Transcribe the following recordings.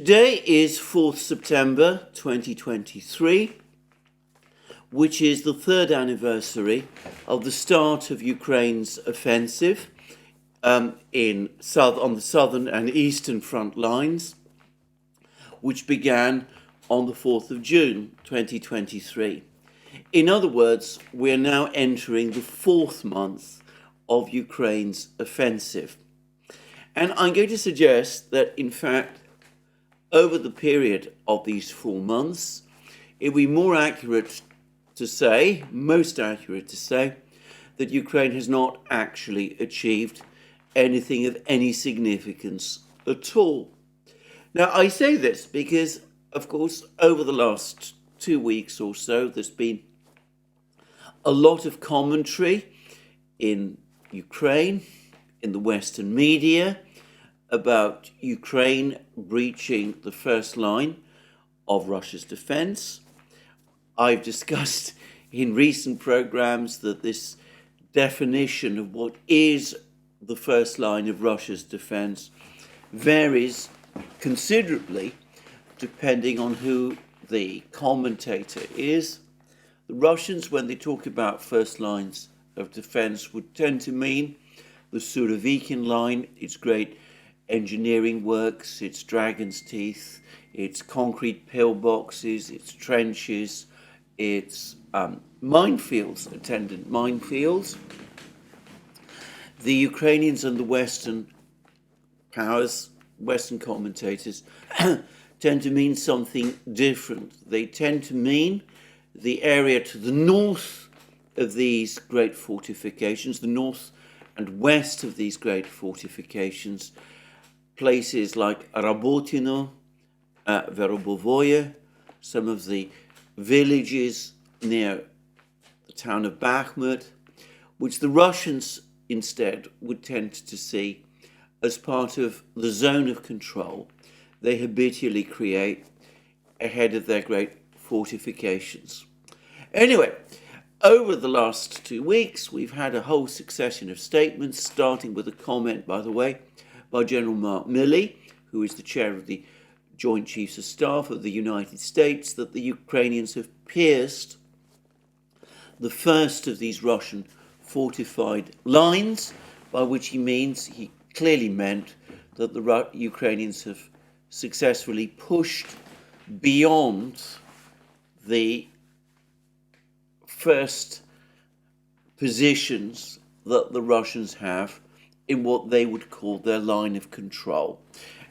Today is 4th September 2023, which is the third anniversary of the start of Ukraine's offensive on the southern and eastern front lines, which began on the 4th of June 2023. In other words, we are now entering the fourth month of Ukraine's offensive. And I'm going to suggest that, in fact, over the period of these 4 months, it would be more accurate to say, most accurate to say, that Ukraine has not actually achieved anything of any significance at all. Now, I say this because, of course, over the last 2 weeks or so, there's been a lot of commentary in Ukraine, in the Western media, about Ukraine breaching the first line of Russia's defense. I've discussed in recent programs that this definition of what is the first line of Russia's defense varies considerably depending on who the commentator is. The Russians, when they talk about first lines of defense, would tend to mean the Surovikin line, its great engineering works, its dragon's teeth, its concrete pillboxes, its trenches, its minefields, attendant minefields. The Ukrainians and the Western powers, Western commentators, tend to mean something different. They tend to mean the area to the north of these great fortifications, the north and west of these great fortifications, places like Rabotino, Verobovoye, some of the villages near the town of Bakhmut, which the Russians instead would tend to see as part of the zone of control they habitually create ahead of their great fortifications. Anyway, over the last 2 weeks, we've had a whole succession of statements, starting with a comment, by the way, by General Mark Milley, who is the chair of the Joint Chiefs of Staff of the United States, that the Ukrainians have pierced the first of these Russian fortified lines, by which he clearly meant that the Ukrainians have successfully pushed beyond the first positions that the Russians have in what they would call their line of control.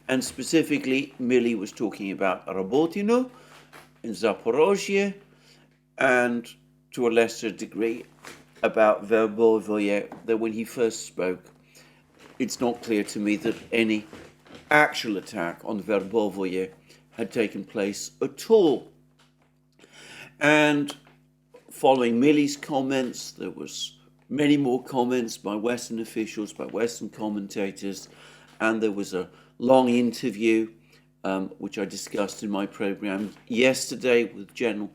And specifically, Milley was talking about Rabotino in Zaporozhye, and to a lesser degree about Verbovoye, that when he first spoke, it's not clear to me that any actual attack on Verbovoye had taken place at all. And following Milley's comments, there was many more comments by Western officials, by Western commentators, and there was a long interview, which I discussed in my program yesterday with General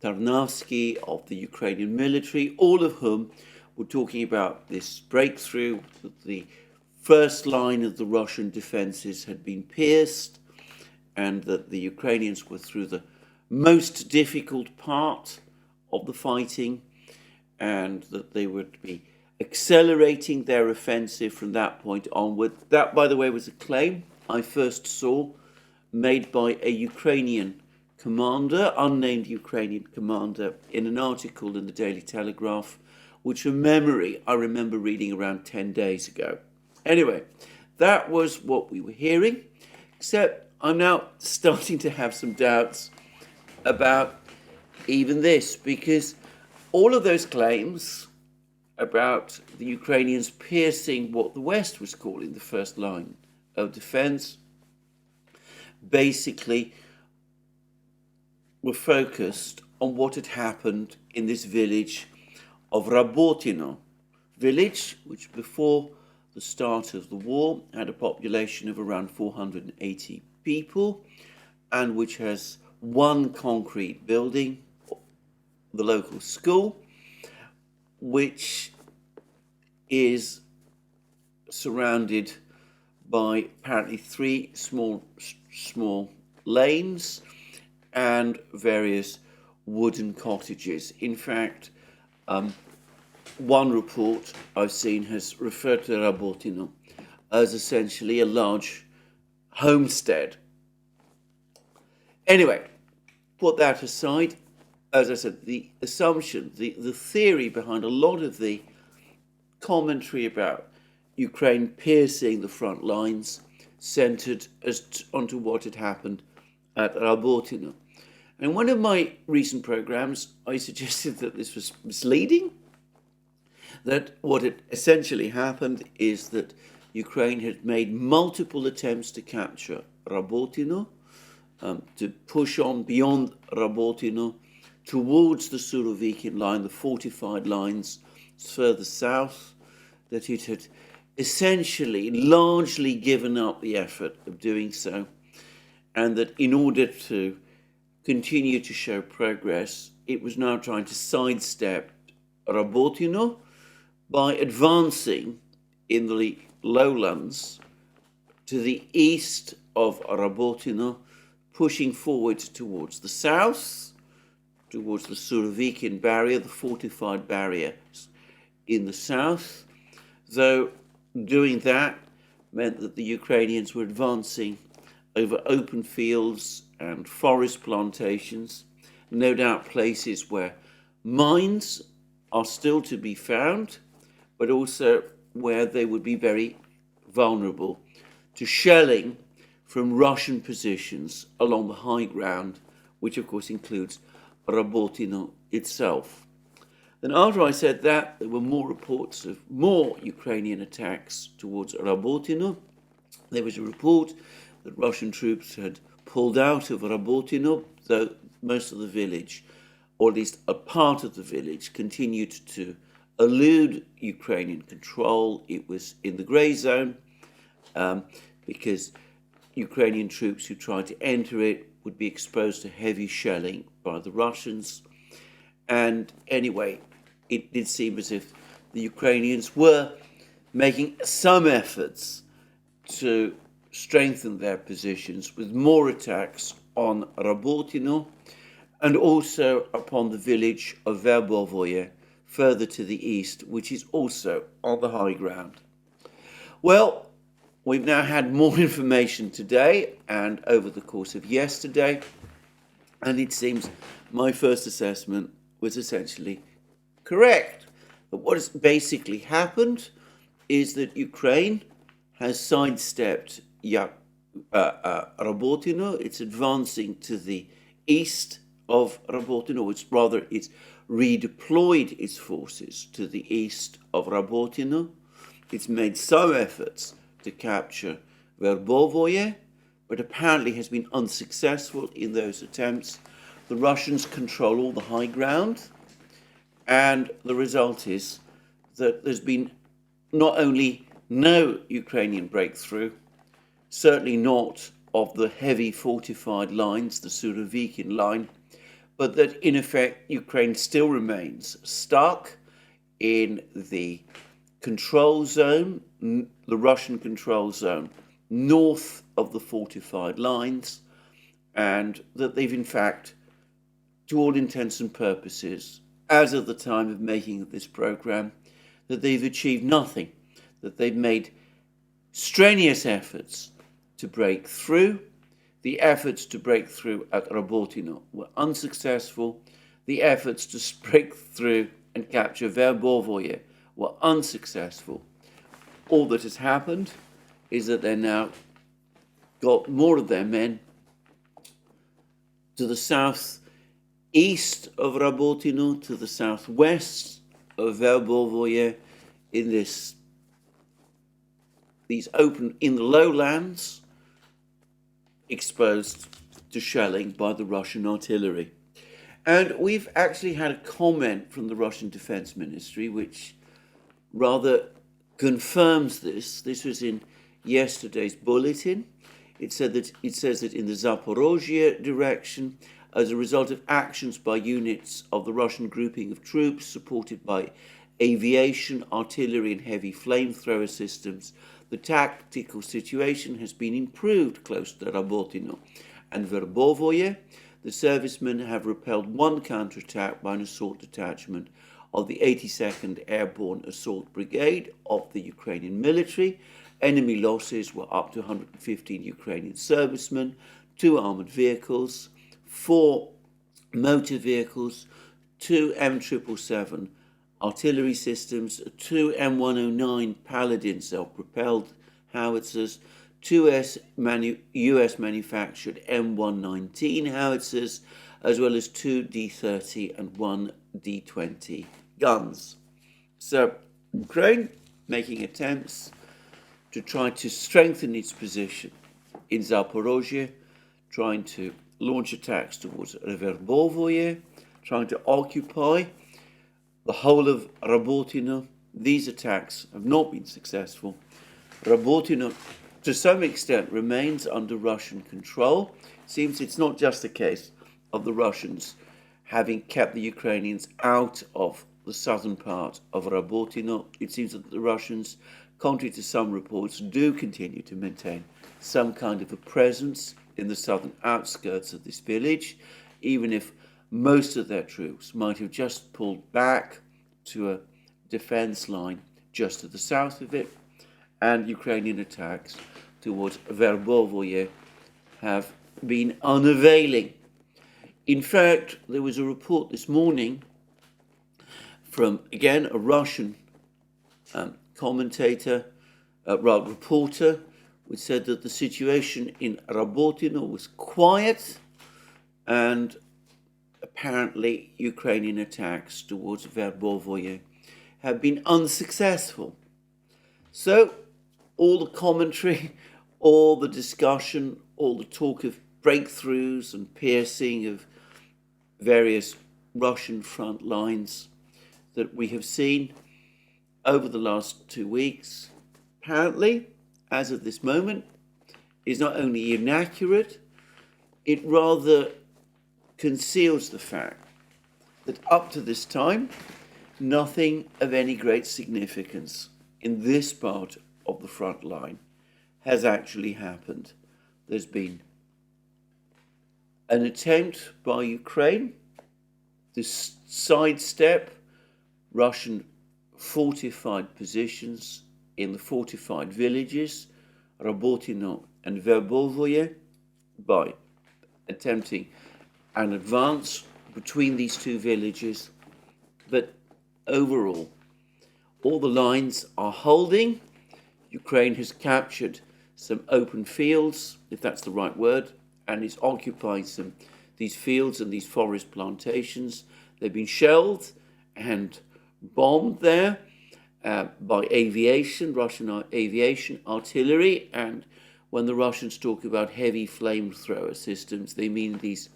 Tarnavsky of the Ukrainian military, all of whom were talking about this breakthrough, that the first line of the Russian defenses had been pierced, and that the Ukrainians were through the most difficult part of the fighting, and that they would be accelerating their offensive from that point onward. That, by the way, was a claim I first saw made by a Ukrainian commander, unnamed Ukrainian commander, in an article in the Daily Telegraph, which from memory I remember reading around 10 days ago. Anyway, that was what we were hearing, except I'm now starting to have some doubts about even this, because all of those claims about the Ukrainians piercing what the West was calling the first line of defense basically were focused on what had happened in this village of Rabotino, village which before the start of the war had a population of around 480 people, and which has one concrete building, the local school, which is surrounded by apparently 3 small lanes and various wooden cottages. In fact, one report I've seen has referred to Rabotino as essentially a large homestead. Anyway, put that aside. As I said, the assumption, the theory behind a lot of the commentary about Ukraine piercing the front lines centered onto what had happened at Rabotino. And in one of my recent programs, I suggested that this was misleading, that what had essentially happened is that Ukraine had made multiple attempts to capture Rabotino, to push on beyond Rabotino towards the Surovikin line, the fortified lines further south, that it had essentially largely given up the effort of doing so, and that in order to continue to show progress, it was now trying to sidestep Rabotino by advancing in the lowlands to the east of Rabotino, pushing forward towards the south, towards the Surovikin barrier, the fortified barriers in the south, though doing that meant that the Ukrainians were advancing over open fields and forest plantations, no doubt places where mines are still to be found, but also where they would be very vulnerable to shelling from Russian positions along the high ground, which of course includes Rabotino itself. Then after I said that, there were more reports of more Ukrainian attacks towards Rabotino. There was a report that Russian troops had pulled out of Rabotino, though most of the village, or at least a part of the village, continued to elude Ukrainian control. It was in the grey zone because Ukrainian troops who tried to enter it would be exposed to heavy shelling by the Russians. And anyway, it did seem as if the Ukrainians were making some efforts to strengthen their positions with more attacks on Rabotino and also upon the village of Verbovoye further to the east, which is also on the high ground. Well, we've now had more information today and over the course of yesterday, and it seems my first assessment was essentially correct. But what has basically happened is that Ukraine has sidestepped Rabotino. It's advancing to the east of Rabotino. It's redeployed its forces to the east of Rabotino. It's made some efforts to capture Verbovoye, but apparently has been unsuccessful in those attempts. The Russians control all the high ground, and the result is that there's been not only no Ukrainian breakthrough, certainly not of the heavy fortified lines, the Surovikin line, but that in effect Ukraine still remains stuck in the control zone, the Russian control zone, north of the fortified lines, and that they've in fact, to all intents and purposes, as of the time of making this program, that they've achieved nothing, that they've made strenuous efforts to break through. The efforts to break through at Rabotino were unsuccessful. The efforts to break through and capture Verbovoye were unsuccessful. All that has happened is that they're now got more of their men to the southeast of Rabotino, to the southwest of Verbovoye, in these open, in the lowlands, exposed to shelling by the Russian artillery. And we've actually had a comment from the Russian Defense Ministry which rather confirms this. This was in yesterday's bulletin. It says that in the Zaporozhye direction, as a result of actions by units of the Russian grouping of troops supported by aviation, artillery and heavy flamethrower systems, the tactical situation has been improved close to Rabotino, and Verbovoye. The servicemen have repelled one counterattack by an assault detachment of the 82nd Airborne Assault Brigade of the Ukrainian military. Enemy losses were up to 115 Ukrainian servicemen, 2 armoured vehicles, 4 motor vehicles, 2 M777 artillery systems, 2 M109 Paladin self-propelled howitzers, 2 US manufactured M119 howitzers, as well as 2 D30 and 1 D20 guns. So Ukraine making attempts to try to strengthen its position in Zaporozhye, trying to launch attacks towards Verbovoye, trying to occupy the whole of Rabotino. These attacks have not been successful. Rabotino, to some extent, remains under Russian control. It seems it's not just a case of the Russians having kept the Ukrainians out of the southern part of Rabotino. It seems that the Russians, contrary to some reports, do continue to maintain some kind of a presence in the southern outskirts of this village, even if most of their troops might have just pulled back to a defense line just to the south of it, and Ukrainian attacks towards Verbovoye have been unavailing. In fact, there was a report this morning from, again, a Russian reporter, which said that the situation in Rabotino was quiet, and apparently Ukrainian attacks towards Verbovoye have been unsuccessful. So all the commentary, all the discussion, all the talk of breakthroughs and piercing of various Russian front lines that we have seen over the last 2 weeks, apparently, as of this moment, is not only inaccurate, it rather conceals the fact that up to this time, nothing of any great significance in this part of the front line has actually happened. There's been an attempt by Ukraine to sidestep Russian fortified positions in the fortified villages, Rabotino and Verbovoye, by attempting an advance between these two villages. But overall, all the lines are holding. Ukraine has captured some open fields, if that's the right word, and is occupying these fields and these forest plantations. They've been shelled and bombed there by aviation, Russian aviation, artillery, and when the Russians talk about heavy flamethrower systems, they mean these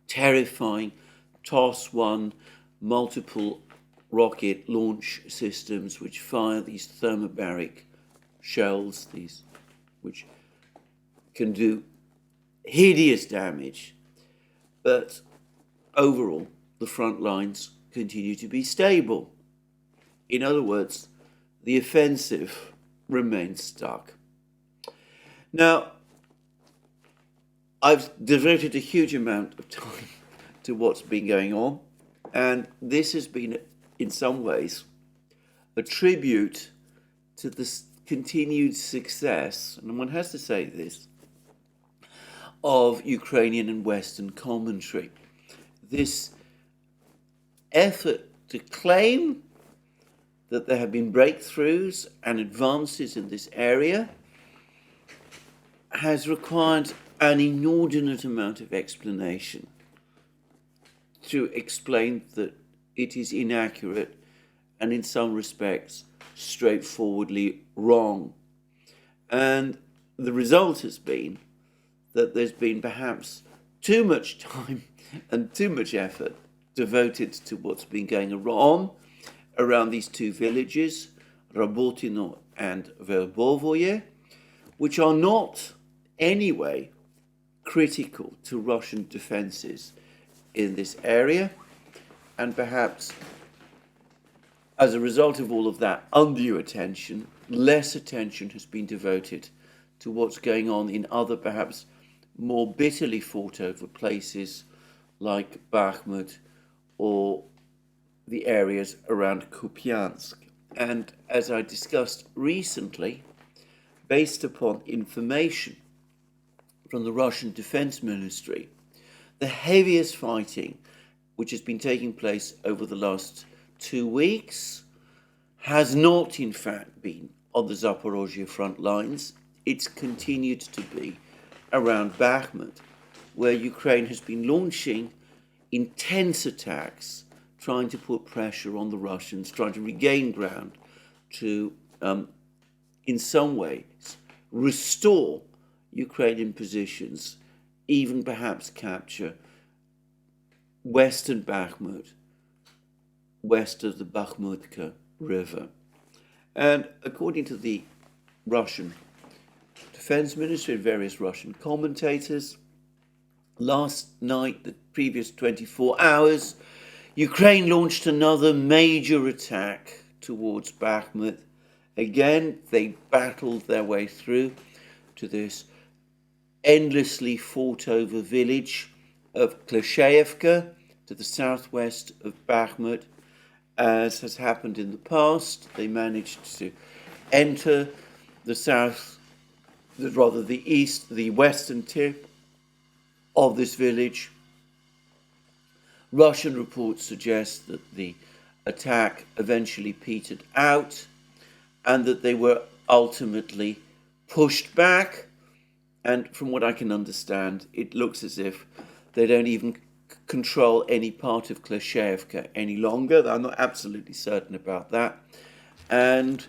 terrifying TOS-1 multiple rocket launch systems which fire these thermobaric shells, which can do hideous damage. But overall, the front lines continue to be stable. In other words, the offensive remains stuck. Now, I've devoted a huge amount of time to what's been going on, and this has been, in some ways, a tribute to the continued success, and one has to say this, of Ukrainian and Western commentary. This effort to claim that there have been breakthroughs and advances in this area has required an inordinate amount of explanation to explain that it is inaccurate and in some respects straightforwardly wrong. And the result has been that there's been perhaps too much time and too much effort devoted to what's been going on around these two villages, Rabotino and Verbovoye, which are not anyway critical to Russian defenses in this area. And perhaps as a result of all of that undue attention, less attention has been devoted to what's going on in other perhaps more bitterly fought over places like Bakhmut or the areas around Kupiansk. And as I discussed recently, based upon information from the Russian Defense Ministry, the heaviest fighting which has been taking place over the last 2 weeks has not in fact been on the Zaporozhye front lines. It's continued to be around Bakhmut, where Ukraine has been launching intense attacks, trying to put pressure on the Russians, trying to regain ground, to, in some ways, restore Ukrainian positions, even perhaps capture western Bakhmut, west of the Bakhmutka River. And according to the Russian Defense Ministry and various Russian commentators, last night, the previous 24 hours, Ukraine launched another major attack towards Bakhmut. Again, they battled their way through to this endlessly fought over village of Kleshayevka to the southwest of Bakhmut. As has happened in the past, they managed to enter the south, rather the east, the western tip of this village. Russian reports suggest that the attack eventually petered out and that they were ultimately pushed back. And from what I can understand, it looks as if they don't even control any part of Kleshayevka any longer. I'm not absolutely certain about that. And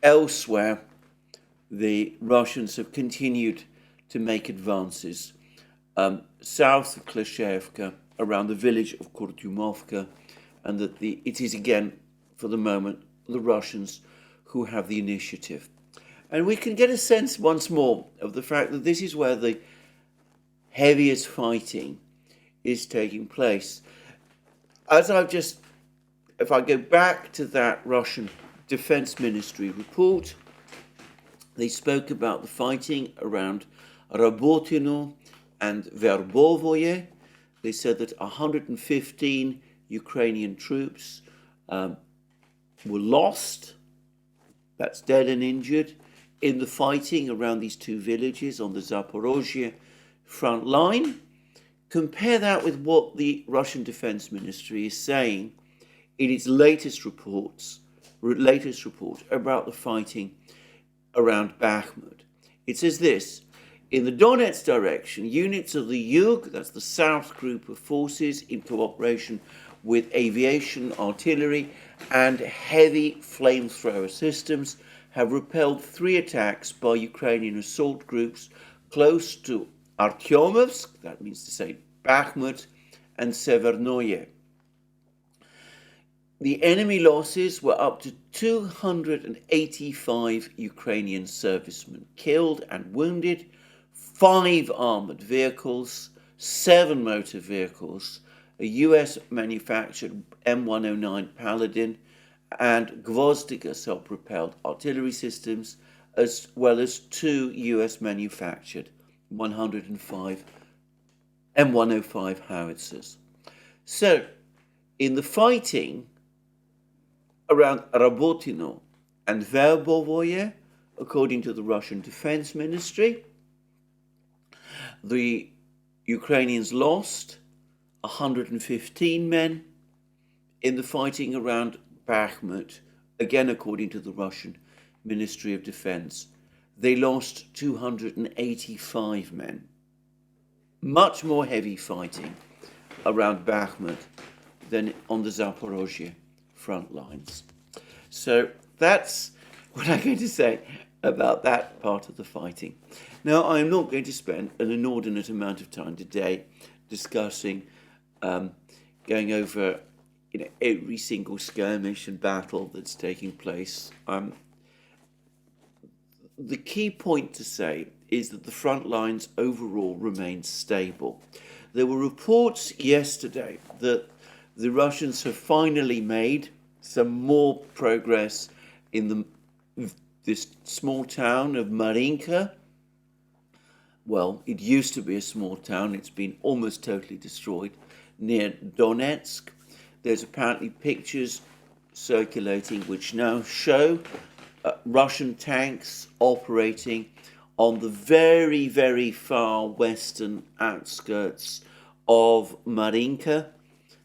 elsewhere, the Russians have continued to make advances south of Kleshayevka, around the village of Kurtyumovka, and that it is again, for the moment, the Russians who have the initiative. And we can get a sense once more of the fact that this is where the heaviest fighting is taking place. If I go back to that Russian Defense Ministry report, they spoke about the fighting around Rabotino and Verbovoye. They said that 115 Ukrainian troops were lost, that's dead and injured, in the fighting around these two villages on the Zaporozhye front line. Compare that with what the Russian Defense Ministry is saying in its latest report about the fighting around Bakhmut. It says this: in the Donetsk direction, units of the Yug, that's the south group of forces, in cooperation with aviation, artillery, and heavy flamethrower systems, have repelled 3 attacks by Ukrainian assault groups close to Artyomovsk, that means to say Bakhmut, and Severnoye. The enemy losses were up to 285 Ukrainian servicemen killed and wounded, 5 armored vehicles, 7 motor vehicles, a US-manufactured M109 Paladin, and Gvozdika self-propelled artillery systems, as well as 2 US-manufactured 105 M105 howitzers. So, in the fighting around Rabotino and Verbovoye, according to the Russian Defense Ministry, the Ukrainians lost 115 men. In the fighting around Bakhmut, again according to the Russian Ministry of Defense, they lost 285 men. Much more heavy fighting around Bakhmut than on the Zaporozhye front lines. So that's what I'm going to say about that part of the fighting. Now, I'm not going to spend an inordinate amount of time today discussing, going over every single skirmish and battle that's taking place. The key point to say is that the front lines overall remain stable. There were reports yesterday that the Russians have finally made some more progress in this small town of Marinka, well, it used to be a small town. It's been almost totally destroyed, near Donetsk. There's apparently pictures circulating which now show Russian tanks operating on the very, very far western outskirts of Marinka,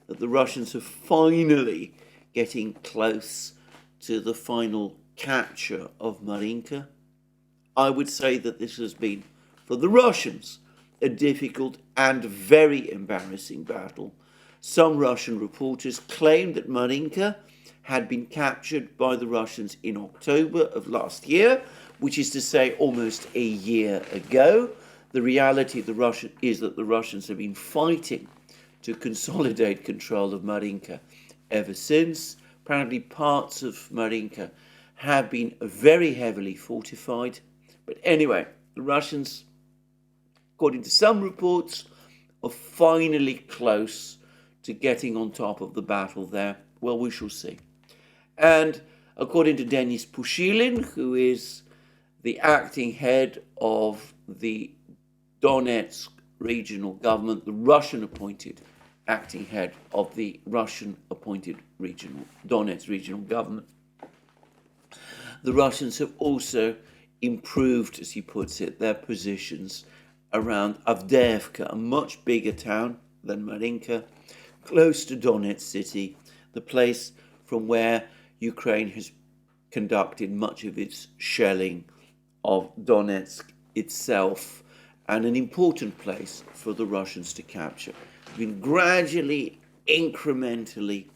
that the Russians are finally getting close to the final capture of Marinka. I would say that this has been, for the Russians, a difficult and very embarrassing battle. Some Russian reporters claimed that Marinka had been captured by the Russians in October of last year, which is to say almost a year ago. The reality is that the Russians have been fighting to consolidate control of Marinka ever since. Apparently parts of Marinka have been very heavily fortified. But anyway, the Russians, according to some reports, are finally close to getting on top of the battle there. Well, we shall see. And according to Denis Pushilin, who is the acting head of the Donetsk regional government, the Russian-appointed acting head of the Russian-appointed Donetsk regional government, the Russians have also improved, as he puts it, their positions around Avdiivka, a much bigger town than Marinka, close to Donetsk city, the place from where Ukraine has conducted much of its shelling of Donetsk itself, and an important place for the Russians to capture. They've been gradually, incrementally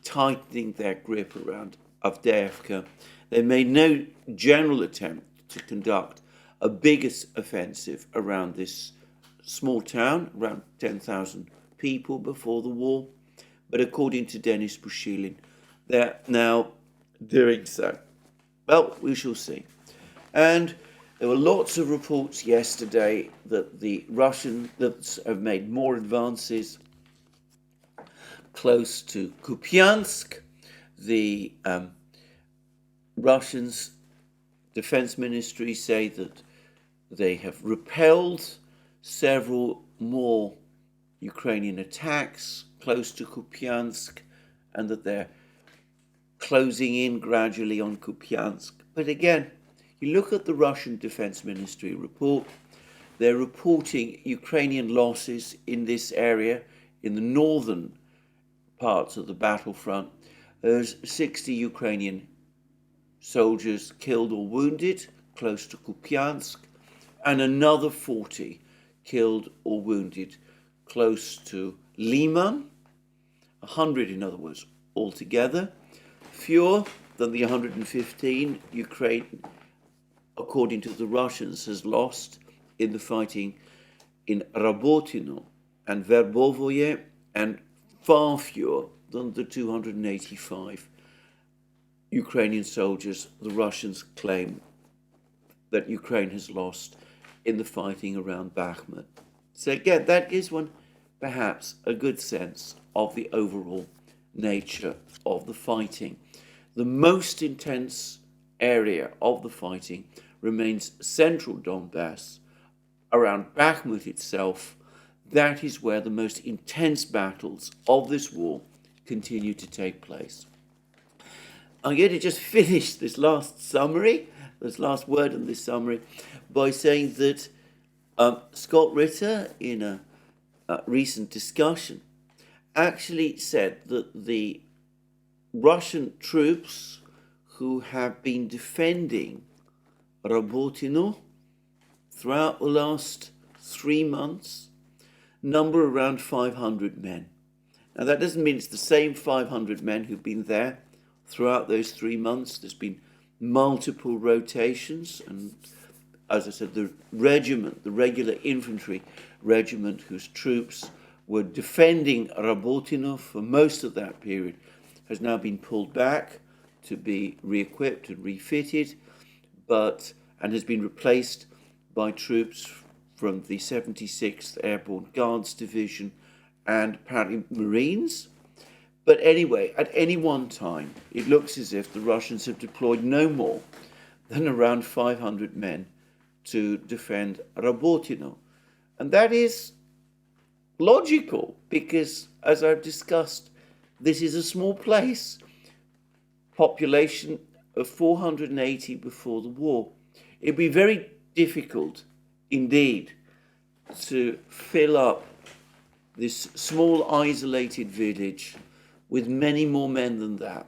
tightening their grip around Avdiivka. They made no general attempt to conduct a bigger offensive around this small town, around 10,000 people before the war. But according to Denis Pushilin, they're now doing so. Well, we shall see. And there were lots of reports yesterday that the Russians have made more advances close to Kupiansk. The Russians' defense ministry say that they have repelled several more Ukrainian attacks close to Kupiansk, and that they're closing in gradually on Kupiansk. But again, you look at the Russian Defense Ministry report, they're reporting Ukrainian losses in this area, in the northern parts of the battlefront. There's 60 Ukrainian soldiers killed or wounded close to Kupiansk, and another 40 killed or wounded close to Liman, 100 in other words altogether, fewer than the 115 Ukraine, according to the Russians, has lost in the fighting in Rabotino and Verbovoye, and far fewer than the 285 Ukrainian soldiers the Russians claim that Ukraine has lost in the fighting around Bakhmut. So again, that gives one perhaps a good sense of the overall nature of the fighting. The most intense area of the fighting remains central Donbass, around Bakhmut itself. That is where the most intense battles of this war continue to take place. I'm going to just finish this last summary, this last word in this summary, by saying that Scott Ritter, in a recent discussion, actually said that the Russian troops who have been defending Rabotino throughout the last 3 months number around 500 men. Now, that doesn't mean it's the same 500 men who've been there throughout those 3 months. There's been multiple rotations, and as I said, the regiment, the regular infantry regiment whose troops were defending Rabotino for most of that period, has now been pulled back to be re-equipped and refitted, and has been replaced by troops from the 76th Airborne Guards Division and apparently Marines. But anyway, at any one time, it looks as if the Russians have deployed no more than around 500 men to defend Rabotino. And that is logical because, as I've discussed, this is a small place, population of 480 before the war. It'd be very difficult indeed to fill up this small isolated village with many more men than that,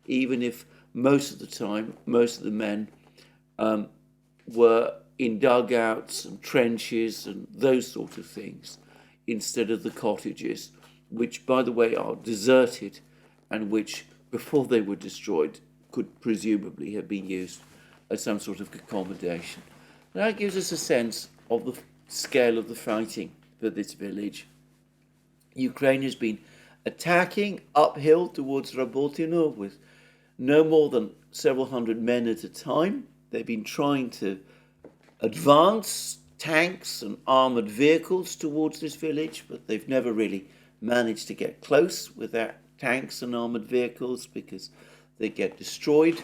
even if most of the time, most of the men were in dugouts and trenches and those sort of things, instead of the cottages, which, by the way, are deserted and which, before they were destroyed, could presumably have been used as some sort of accommodation. That gives us a sense of the scale of the fighting for this village. Ukraine has been attacking uphill towards Rabotino with no more than several hundred men at a time. They've been trying to advance tanks and armoured vehicles towards this village, but they've never really managed to get close with their tanks and armoured vehicles because they get destroyed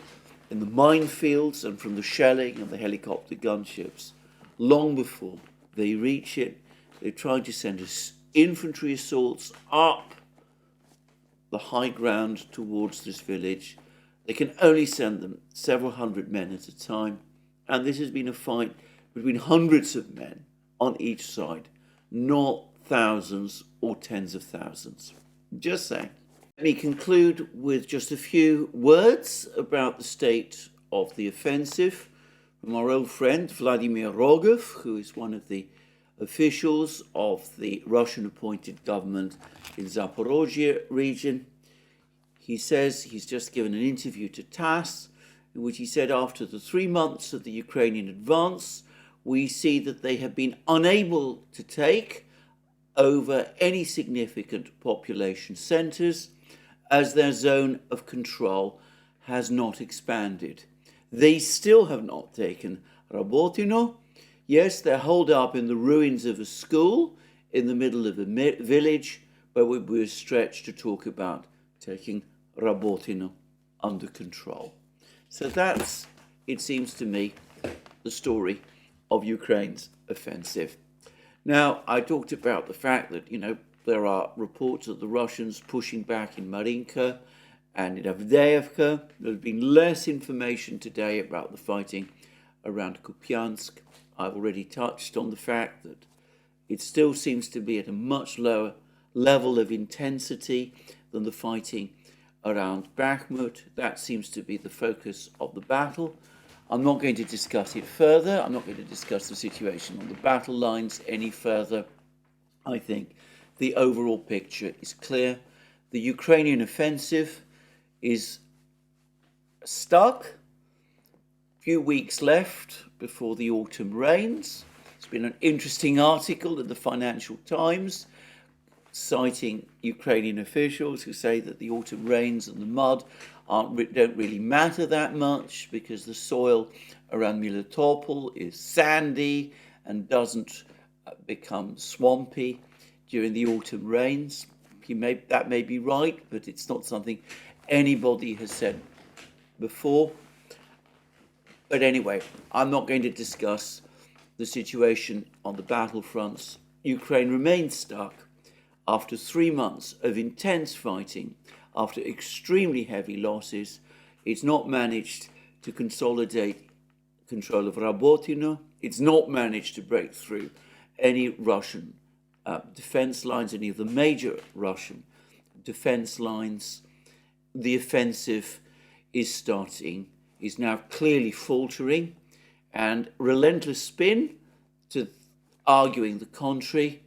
in the minefields and from the shelling of the helicopter gunships. Long before they reach it, they're trying to send infantry assaults up the high ground towards this village. They can only send them several hundred men at a time, and this has been a fight between hundreds of men on each side, not thousands or tens of thousands. Just saying. Let me conclude with just a few words about the state of the offensive from our old friend Vladimir Rogov, who is one of the officials of the Russian-appointed government in Zaporozhye region. He says he's just given an interview to TASS, in which he said after the 3 months of the Ukrainian advance, we see that they have been unable to take over any significant population centres as their zone of control has not expanded. They still have not taken Rabotino. Yes, they're holed up in the ruins of a school in the middle of a village, but we're stretched to talk about taking Rabotino under control. So that's, it seems to me, the story of Ukraine's offensive. Now, I talked about the fact that, there are reports of the Russians pushing back in Marinka and in Avdiivka. There's been less information today about the fighting around Kupiansk. I've already touched on the fact that it still seems to be at a much lower level of intensity than the fighting around Bakhmut. That seems to be the focus of the battle. I'm not going to discuss it further. I'm not going to discuss the situation on the battle lines any further. I think the overall picture is clear. The Ukrainian offensive is stuck. A few weeks left before the autumn rains. It's been an interesting article in the Financial Times citing Ukrainian officials who say that the autumn rains and the mud don't really matter that much because the soil around Melitopol is sandy and doesn't become swampy during the autumn rains. That may be right, but it's not something anybody has said before. But anyway, I'm not going to discuss the situation on the battlefronts. Ukraine remains stuck after 3 months of intense fighting, after extremely heavy losses. It's not managed to consolidate control of Rabotino. It's not managed to break through any Russian defense lines, any of the major Russian defense lines. The offensive is now clearly faltering, and relentless spin to arguing the contrary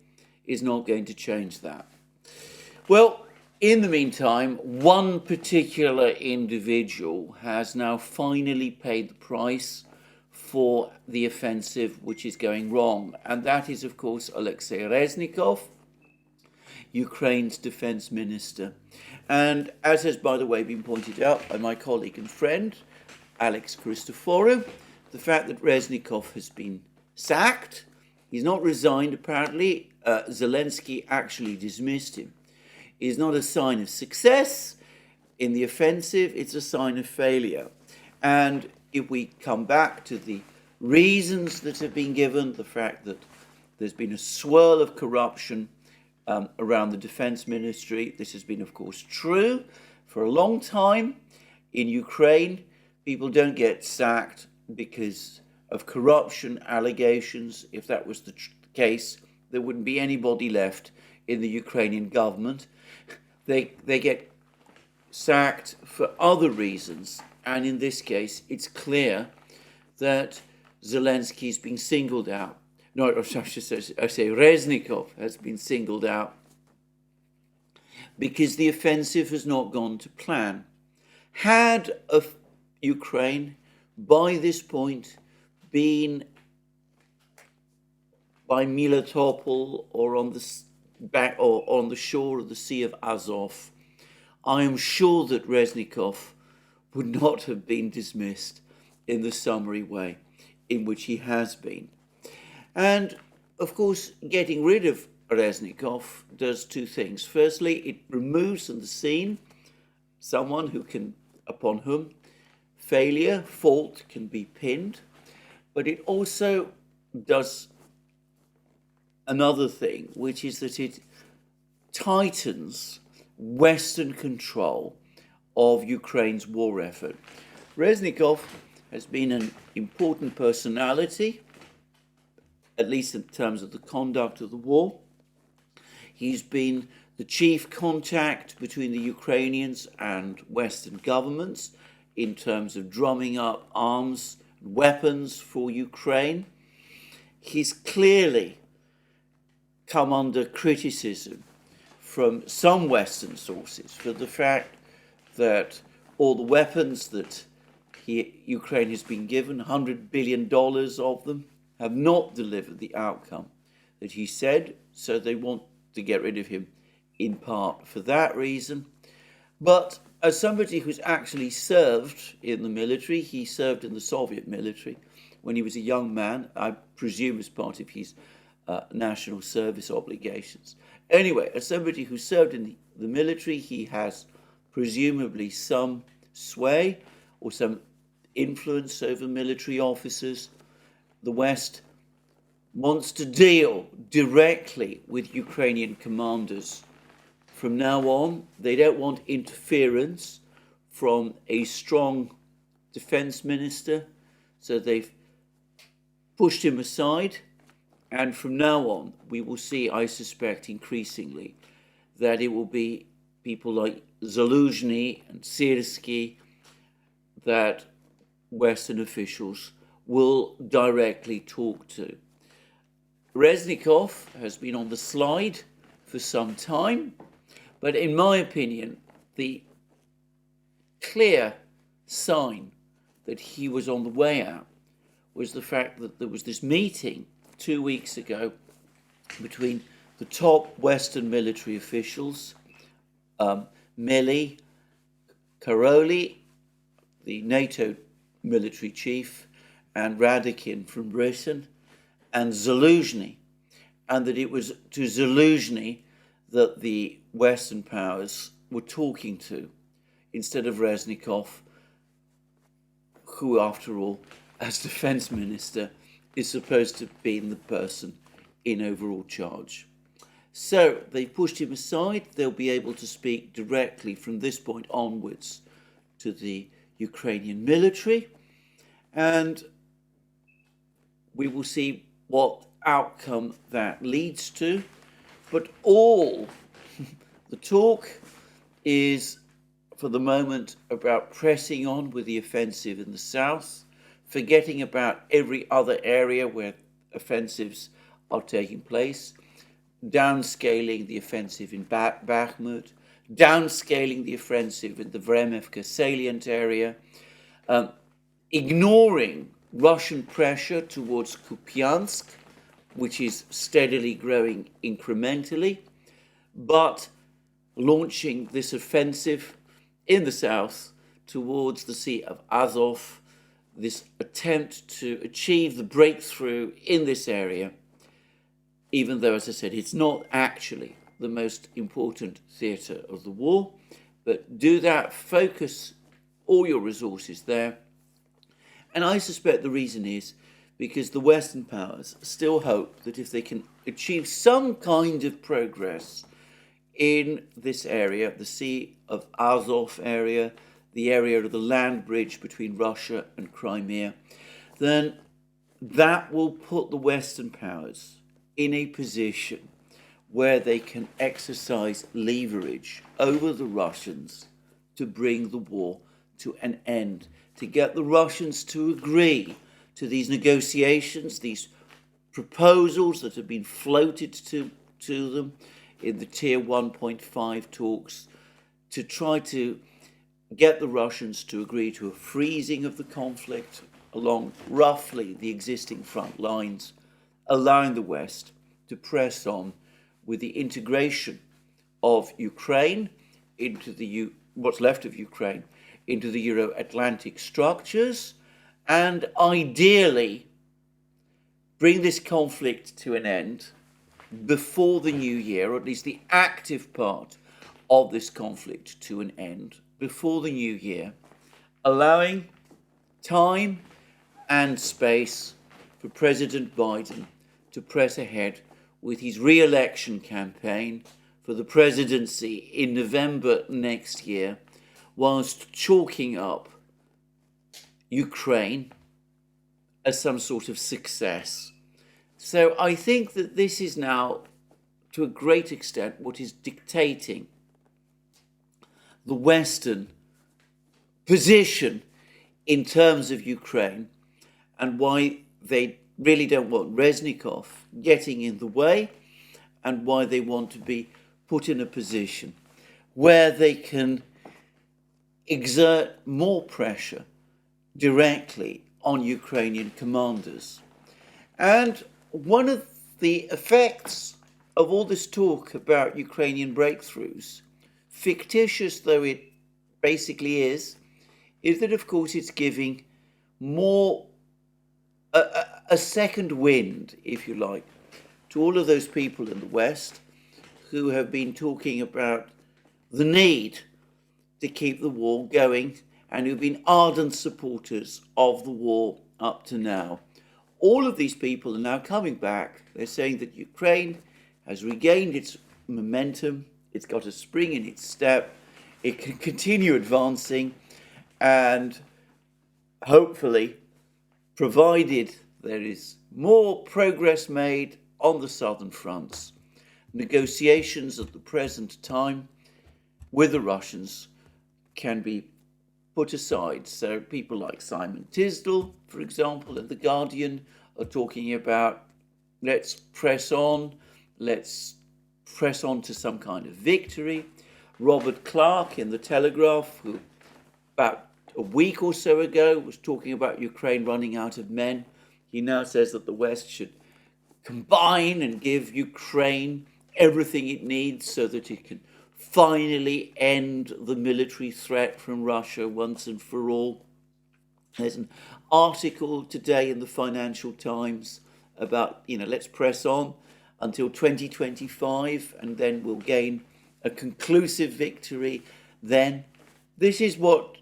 is not going to change that. Well, in the meantime, one particular individual has now finally paid the price for the offensive which is going wrong, and that is, of course, Alexei Reznikov, Ukraine's defense minister. And as has, by the way, been pointed out by my colleague and friend, Alex Christoforou, the fact that Reznikov has been sacked, he's not resigned apparently, Zelensky actually dismissed him, is not a sign of success in the offensive, it's a sign of failure. And if we come back to the reasons that have been given, the fact that there's been a swirl of corruption around the defense ministry. This has been, of course, true for a long time. In Ukraine, people don't get sacked because of corruption allegations. If that was the case, there wouldn't be anybody left in the Ukrainian government. They get sacked for other reasons, and in this case, it's clear that Zelensky is being singled out. No, I say Reznikov has been singled out because the offensive has not gone to plan. Had Ukraine, by this point, been by Melitopol or on the shore of the Sea of Azov, I am sure that Reznikov would not have been dismissed in the summary way in which he has been. And, of course, getting rid of Reznikov does two things. Firstly, it removes from the scene someone upon whom fault can be pinned, but it also does another thing, which is that it tightens Western control of Ukraine's war effort. Reznikov has been an important personality, at least in terms of the conduct of the war. He's been the chief contact between the Ukrainians and Western governments in terms of drumming up arms, weapons for Ukraine. He's clearly come under criticism from some Western sources for the fact that all the weapons that Ukraine has been given, $100 billion of them, have not delivered the outcome that he said, so they want to get rid of him in part for that reason. But as somebody who's actually served in the military, he served in the Soviet military when he was a young man, I presume as part of his national service obligations. Anyway, as somebody who served in the military, he has presumably some sway or some influence over military officers. The West wants to deal directly with Ukrainian commanders. From now on, they don't want interference from a strong defense minister, so they've pushed him aside. And from now on, we will see, I suspect, increasingly, that it will be people like Zaluzhny and Syrskyi that Western officials will directly talk to. Reznikov has been on the slide for some time, but in my opinion, the clear sign that he was on the way out was the fact that there was this meeting 2 weeks ago between the top Western military officials, Milley, Karoli, the NATO military chief, and Radakin from Britain, and Zaluzhny, and that it was to Zaluzhny that the Western powers were talking to, instead of Reznikov, who, after all, as defense minister, is supposed to be the person in overall charge. So they pushed him aside. They'll be able to speak directly from this point onwards to the Ukrainian military, and we will see what outcome that leads to. But all the talk is, for the moment, about pressing on with the offensive in the south, forgetting about every other area where offensives are taking place, downscaling the offensive in Bakhmut, downscaling the offensive in the Vremivka salient area, ignoring Russian pressure towards Kupiansk, which is steadily growing incrementally, but launching this offensive in the south towards the Sea of Azov, this attempt to achieve the breakthrough in this area, even though, as I said, it's not actually the most important theatre of the war. But do that, focus all your resources there. And I suspect the reason is because the Western powers still hope that if they can achieve some kind of progress in this area, the Sea of Azov area, the area of the land bridge between Russia and Crimea, then that will put the Western powers in a position where they can exercise leverage over the Russians to bring the war to an end, to get the Russians to agree to these negotiations, these proposals that have been floated to them in the Tier 1.5 talks, to try to get the Russians to agree to a freezing of the conflict along roughly the existing front lines, allowing the West to press on with the integration of Ukraine into what's left of Ukraine into the Euro-Atlantic structures, and ideally bring this conflict to an end before the new year, or at least the active part of this conflict to an end before the new year, allowing time and space for President Biden to press ahead with his re-election campaign for the presidency in November next year, whilst chalking up Ukraine as some sort of success. So I think that this is now, to a great extent, what is dictating the Western position in terms of Ukraine, and why they really don't want Reznikov getting in the way, and why they want to be put in a position where they can exert more pressure directly on Ukrainian commanders. And one of the effects of all this talk about Ukrainian breakthroughs, fictitious though it basically is that of course it's giving more a second wind, if you like, to all of those people in the West who have been talking about the need to keep the war going and who've been ardent supporters of the war up to now. All of these people are now coming back. They're saying that Ukraine has regained its momentum, it's got a spring in its step, it can continue advancing, and hopefully, provided there is more progress made on the southern fronts, negotiations at the present time with the Russians can be put aside. So people like Simon Tisdall, for example, at The Guardian, are talking about let's press on to some kind of victory. Robert Clark in The Telegraph, who about a week or so ago was talking about Ukraine running out of men, he now says that the West should combine and give Ukraine everything it needs so that it can finally end the military threat from Russia once and for all. There's an article today in the Financial Times about, let's press on until 2025 and then we'll gain a conclusive victory then. This is what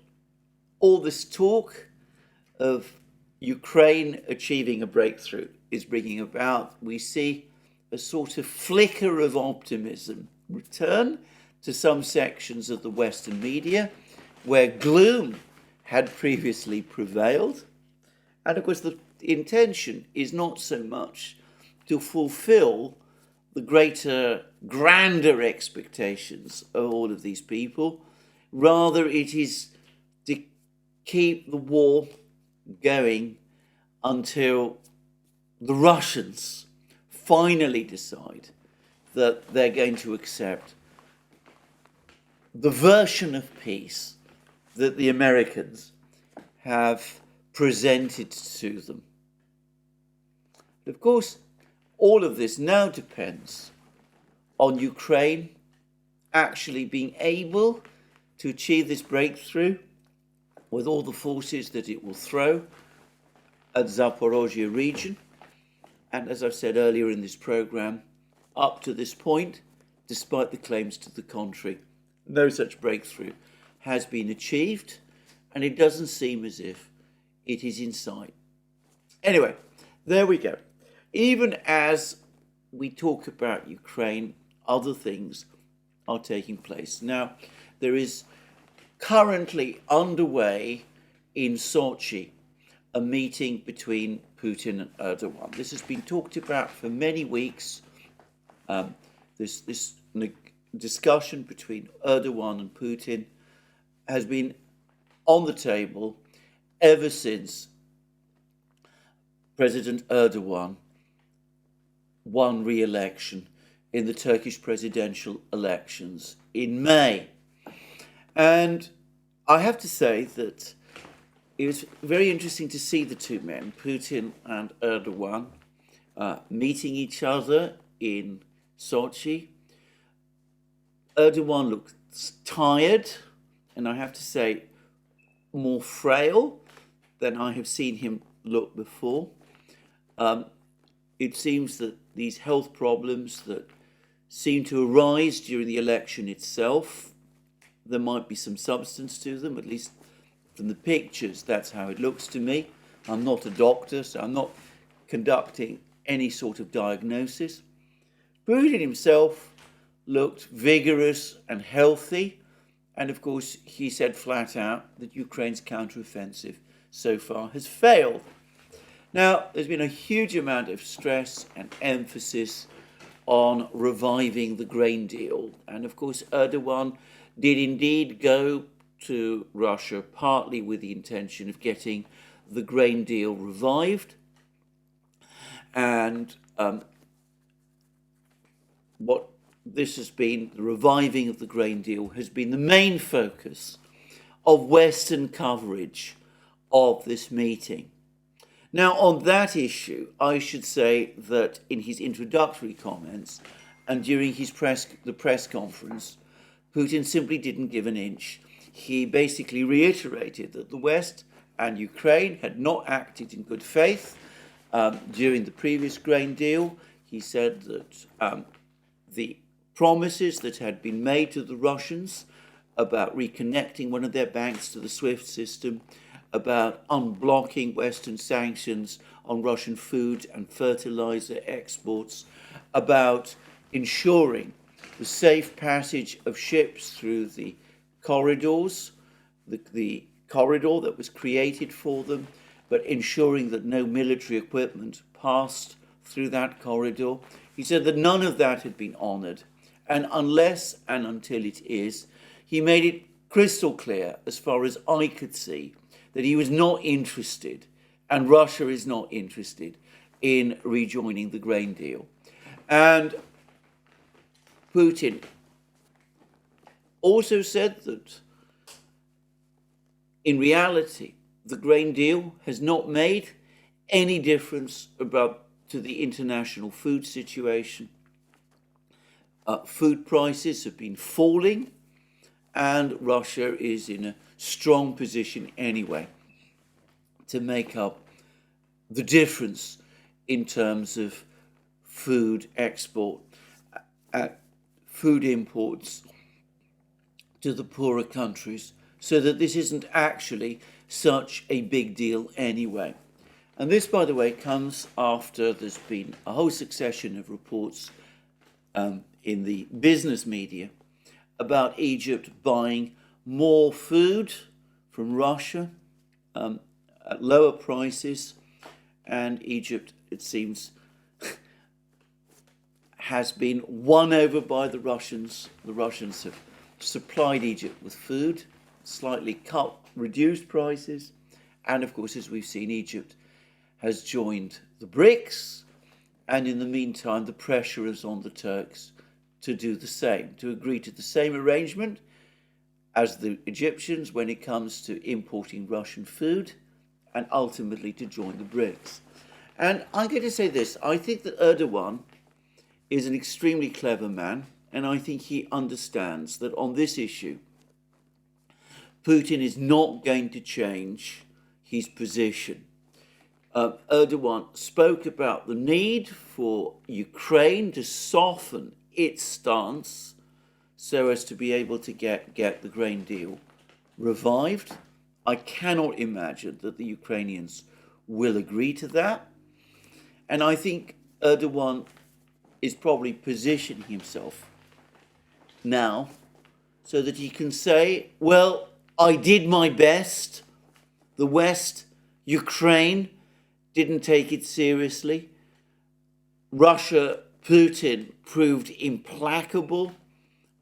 all this talk of Ukraine achieving a breakthrough is bringing about. We see a sort of flicker of optimism return to some sections of the Western media where gloom had previously prevailed. And of course, the intention is not so much to fulfill the greater, grander expectations of all of these people. Rather, it is to keep the war going until the Russians finally decide that they're going to accept the version of peace that the Americans have presented to them. Of course, all of this now depends on Ukraine actually being able to achieve this breakthrough with all the forces that it will throw at Zaporozhye region. And as I've said earlier in this program, up to this point, despite the claims to the contrary, no such breakthrough has been achieved, and it doesn't seem as if it is in sight. Anyway, there we go. Even as we talk about Ukraine, other things are taking place. Now, there is currently underway in Sochi a meeting between Putin and Erdogan. This has been talked about for many weeks. This discussion between Erdogan and Putin has been on the table ever since President Erdogan won re-election in the Turkish presidential elections in May. And I have to say that it was very interesting to see the two men, Putin and Erdogan, meeting each other in Sochi. Erdogan looked tired, and I have to say, more frail than I have seen him look before. It seems that these health problems that seem to arise during the election itself, there might be some substance to them, at least from the pictures, that's how it looks to me. I'm not a doctor, so I'm not conducting any sort of diagnosis. Putin himself looked vigorous and healthy, and of course he said flat out that Ukraine's counteroffensive so far has failed. Now, there's been a huge amount of stress and emphasis on reviving the grain deal, and of course Erdogan did indeed go to Russia partly with the intention of getting the grain deal revived, and what this has been, the reviving of the grain deal, has been the main focus of Western coverage of this meeting. Now, on that issue, I should say that in his introductory comments and during the press conference, Putin simply didn't give an inch. He basically reiterated that the West and Ukraine had not acted in good faith during the previous grain deal. He said that the promises that had been made to the Russians about reconnecting one of their banks to the SWIFT system, about unblocking Western sanctions on Russian food and fertilizer exports, about ensuring the safe passage of ships through the corridors, the corridor that was created for them, but ensuring that no military equipment passed through that corridor. He said that none of that had been honoured, and unless and until it is, he made it crystal clear, as far as I could see, that he was not interested, and Russia is not interested, in rejoining the grain deal. And Putin also said that, in reality, the grain deal has not made any difference to the international food situation. Food prices have been falling, and Russia is in a strong position anyway to make up the difference in terms of food export, food imports to the poorer countries, so that this isn't actually such a big deal anyway. And this, by the way, comes after there's been a whole succession of reports in the business media about Egypt buying more food from Russia at lower prices, and Egypt, it seems, has been won over by the Russians. The Russians have supplied Egypt with food, slightly reduced prices, and of course, as we've seen, Egypt has joined the BRICS, and in the meantime, the pressure is on the Turks to do the same, to agree to the same arrangement as the Egyptians when it comes to importing Russian food, and ultimately to join the BRICS. And I'm going to say this, I think that Erdogan is an extremely clever man, and I think he understands that on this issue, Putin is not going to change his position. Erdogan spoke about the need for Ukraine to soften its stance so as to be able to get the grain deal revived. I cannot imagine that the Ukrainians will agree to that. And I think Erdogan is probably positioning himself now so that he can say, well, I did my best. The West, Ukraine, didn't take it seriously. Russia, Putin proved implacable.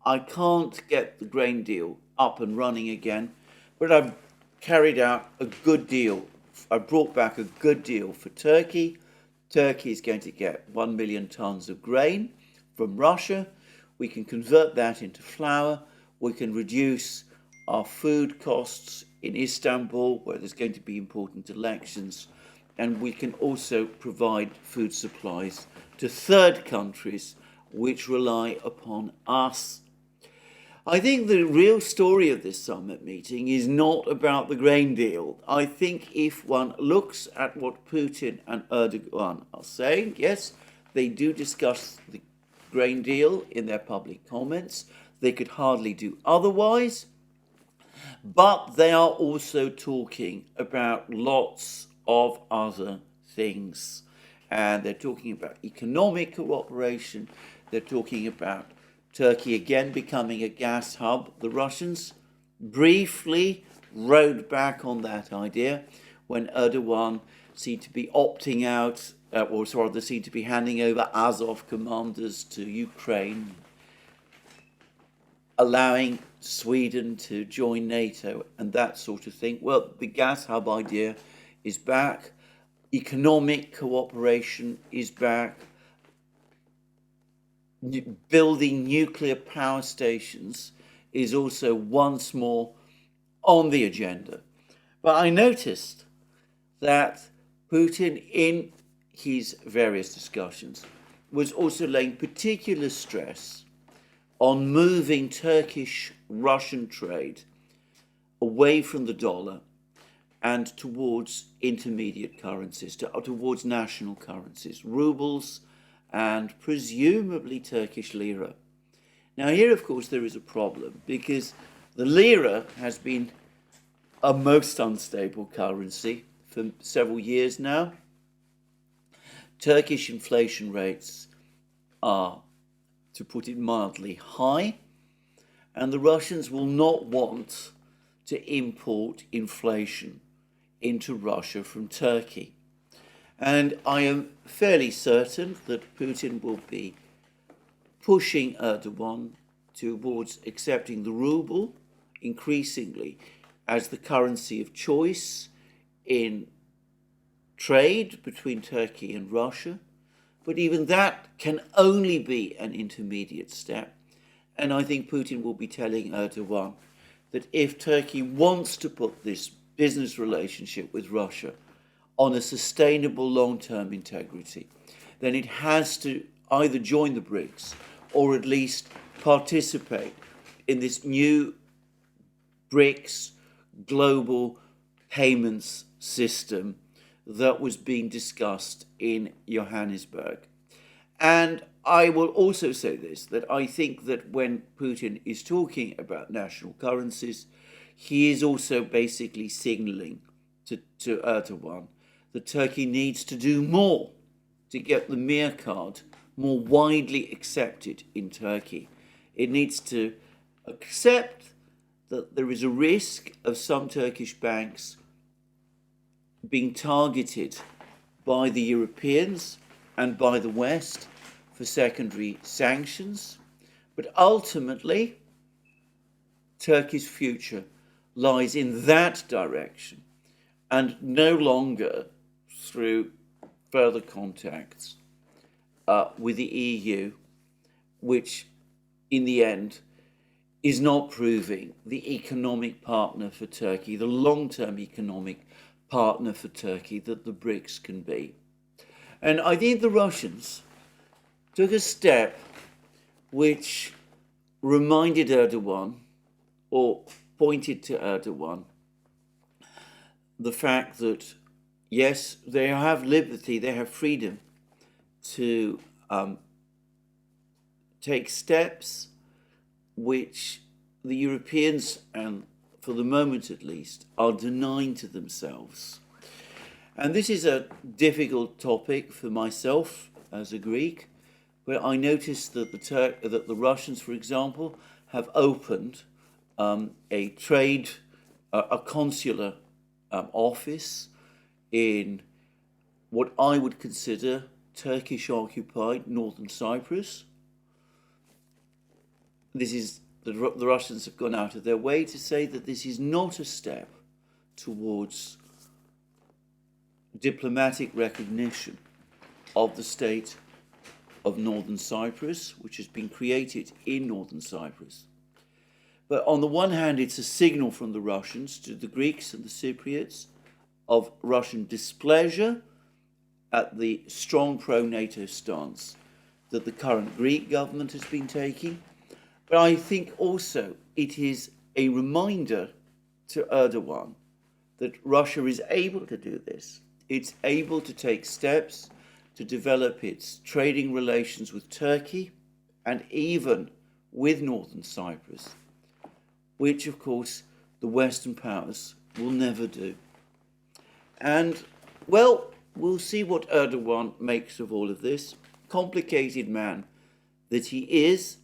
I can't get the grain deal up and running again, but I've carried out a good deal. I brought back a good deal for Turkey. Turkey is going to get 1 million tons of grain from Russia. We can convert that into flour. We can reduce our food costs in Istanbul, where there's going to be important elections. And we can also provide food supplies to third countries which rely upon us. I think the real story of this summit meeting is not about the grain deal. I think if one looks at what Putin and Erdogan are saying, yes, they do discuss the grain deal in their public comments. They could hardly do otherwise. But they are also talking about lots of other things. And they're talking about economic cooperation. They're talking about Turkey again becoming a gas hub. The Russians briefly rode back on that idea when Erdogan seemed to be opting out, or rather seemed to be handing over Azov commanders to Ukraine, allowing Sweden to join NATO and that sort of thing. Well, the gas hub idea is back. Economic cooperation is back. Building nuclear power stations is also once more on the agenda. But I noticed that Putin, in his various discussions, was also laying particular stress on moving Turkish-Russian trade away from the dollar and towards intermediate currencies, towards national currencies, rubles, and presumably Turkish lira. Now here, of course, there is a problem because the lira has been a most unstable currency for several years now. Turkish inflation rates are, to put it mildly, high, and the Russians will not want to import inflation into Russia from Turkey. And I am fairly certain that Putin will be pushing Erdogan towards accepting the ruble increasingly as the currency of choice in trade between Turkey and Russia. But even that can only be an intermediate step. And I think Putin will be telling Erdogan that if Turkey wants to put this business relationship with Russia on a sustainable long-term integrity, then it has to either join the BRICS or at least participate in this new BRICS global payments system that was being discussed in Johannesburg. And I will also say this, that I think that when Putin is talking about national currencies, he is also basically signaling to Erdogan that Turkey needs to do more to get the Mir card more widely accepted in Turkey. It needs to accept that there is a risk of some Turkish banks being targeted by the Europeans and by the West for secondary sanctions. But ultimately, Turkey's future lies in that direction and no longer through further contacts with the EU, which in the end is not proving the economic partner for Turkey, the long-term economic partner for Turkey that the BRICS can be. And I think the Russians took a step which reminded Erdogan, or pointed to Erdogan, the fact that, yes, they have liberty, they have freedom to take steps which the Europeans, and for the moment at least, are denying to themselves. And this is a difficult topic for myself as a Greek, where I noticed that the Russians, for example, have opened a consular office in what I would consider Turkish-occupied northern Cyprus. This is the Russians have gone out of their way to say that this is not a step towards diplomatic recognition of the state of northern Cyprus, which has been created in northern Cyprus. But on the one hand, it's a signal from the Russians to the Greeks and the Cypriots of Russian displeasure at the strong pro-NATO stance that the current Greek government has been taking. But I think also it is a reminder to Erdogan that Russia is able to do this. It's able to take steps to develop its trading relations with Turkey and even with northern Cyprus, which of course the Western powers will never do. And well, we'll see what Erdogan makes of all of this. Complicated man that he is,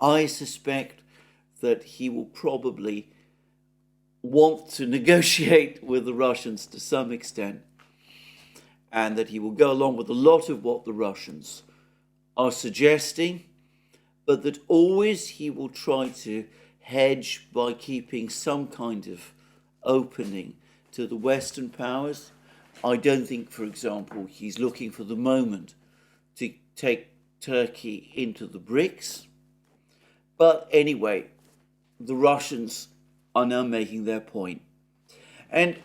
I suspect that he will probably want to negotiate with the Russians to some extent, and that he will go along with a lot of what the Russians are suggesting, but that always he will try to hedge by keeping some kind of opening to the Western powers. I don't think, for example, he's looking for the moment to take Turkey into the BRICS. But anyway, the Russians are now making their point. And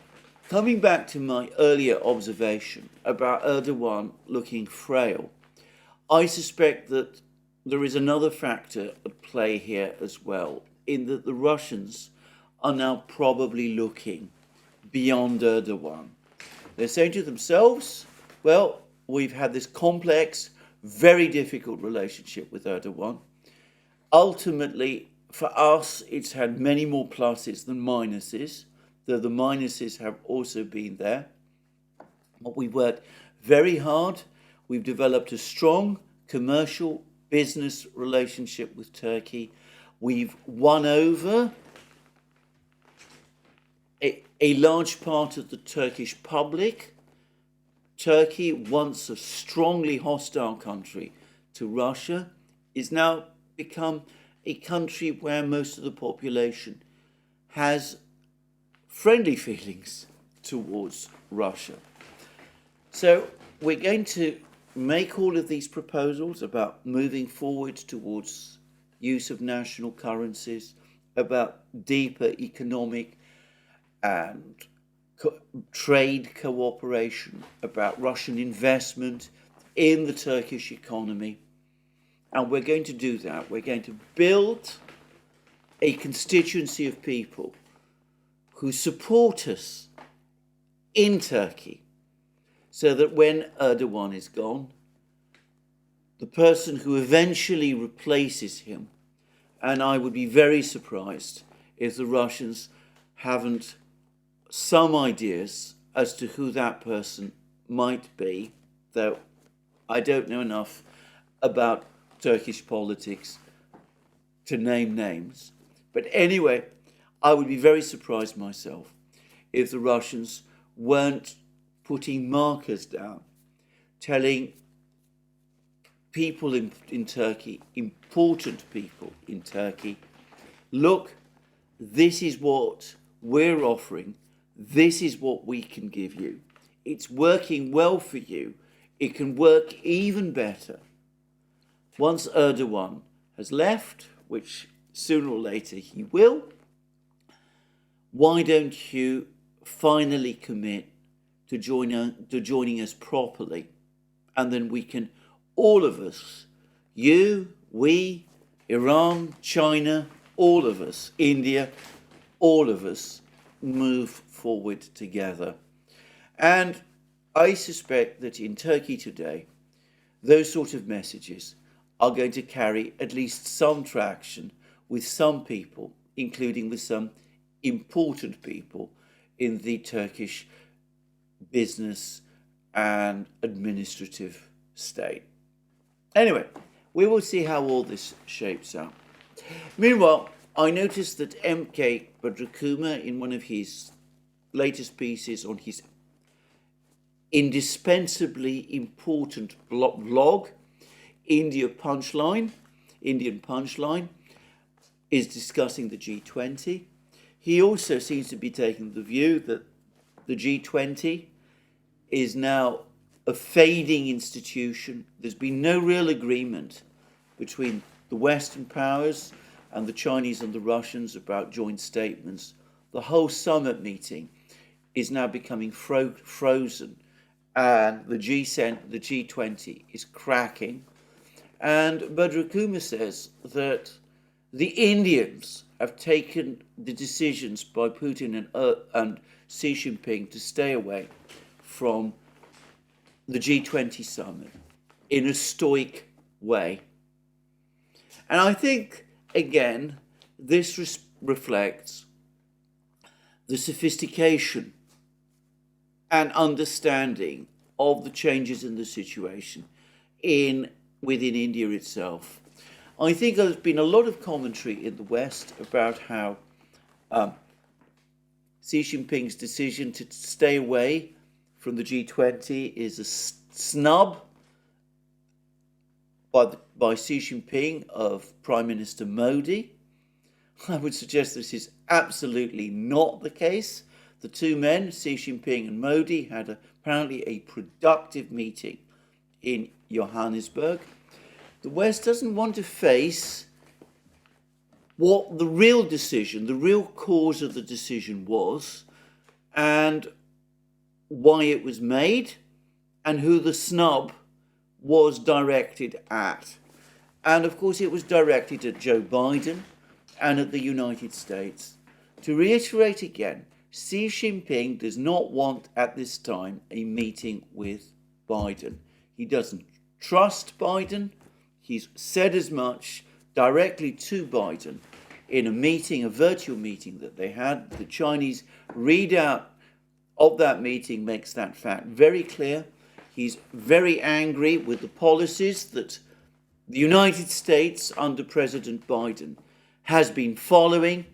coming back to my earlier observation about Erdogan looking frail, I suspect that there is another factor at play here as well, in that the Russians are now probably looking beyond Erdogan. They're saying to themselves, well, we've had this complex, very difficult relationship with Erdogan. Ultimately, for us, it's had many more pluses than minuses, though the minuses have also been there. But we've worked very hard. We've developed a strong commercial business relationship with Turkey. We've won over a large part of the Turkish public. Turkey, once a strongly hostile country to Russia, is now become a country where most of the population has friendly feelings towards Russia. So we're going to make all of these proposals about moving forward towards use of national currencies, about deeper economic and trade cooperation, about Russian investment in the Turkish economy. And we're going to do that. We're going to build a constituency of people who support us in Turkey, so that when Erdogan is gone, the person who eventually replaces him, and I would be very surprised if the Russians haven't some ideas as to who that person might be, though I don't know enough about Turkish politics to name names. But anyway, I would be very surprised myself if the Russians weren't putting markers down, telling people in Turkey, important people in Turkey, look, this is what we're offering, this is what we can give you. It's working well for you. It can work even better. Once Erdogan has left, which sooner or later he will, why don't you finally commit to joining us properly? And then we can, all of us, you, we, Iran, China, all of us, India, all of us, move forward together. And I suspect that in Turkey today, those sort of messages are going to carry at least some traction with some people, including with some important people in the Turkish business and administrative state. Anyway, we will see how all this shapes out. Meanwhile, I noticed that MK Badrakuma, in one of his latest pieces on his indispensably important blog, Indian Punchline, is discussing the G20. He also seems to be taking the view that the G20 is now a fading institution. There's been no real agreement between the Western powers and the Chinese and the Russians about joint statements. The whole summit meeting is now becoming frozen, and the G20 is cracking. And Badrakuma says that the Indians have taken the decisions by Putin and Xi Jinping to stay away from the G20 summit in a stoic way. And I think, again, this reflects the sophistication and understanding of the changes in the situation within India itself. I think there's been a lot of commentary in the West about how Xi Jinping's decision to stay away from the G20 is a snub by Xi Jinping of Prime Minister MoD. I would suggest this is absolutely not the case. The two men, Xi Jinping and MoD, had apparently a productive meeting in Johannesburg. The West doesn't want to face what the real decision, the real cause of the decision was, and why it was made, and who the snub was directed at. And of course it was directed at Joe Biden and at the United States. To reiterate again, Xi Jinping does not want at this time a meeting with Biden. He doesn't trust Biden. He's said as much directly to Biden in a virtual meeting that they had. The Chinese readout of that meeting makes that fact very clear. He's very angry with the policies that the United States under President Biden has been following.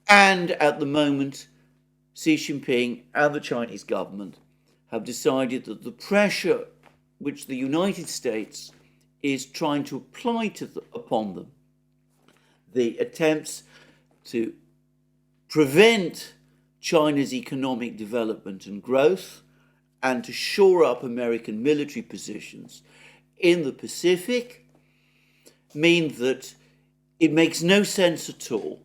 And at the moment, Xi Jinping and the Chinese government have decided that the pressure which the United States is trying to apply upon them, the attempts to prevent China's economic development and growth and to shore up American military positions in the Pacific, mean that it makes no sense at all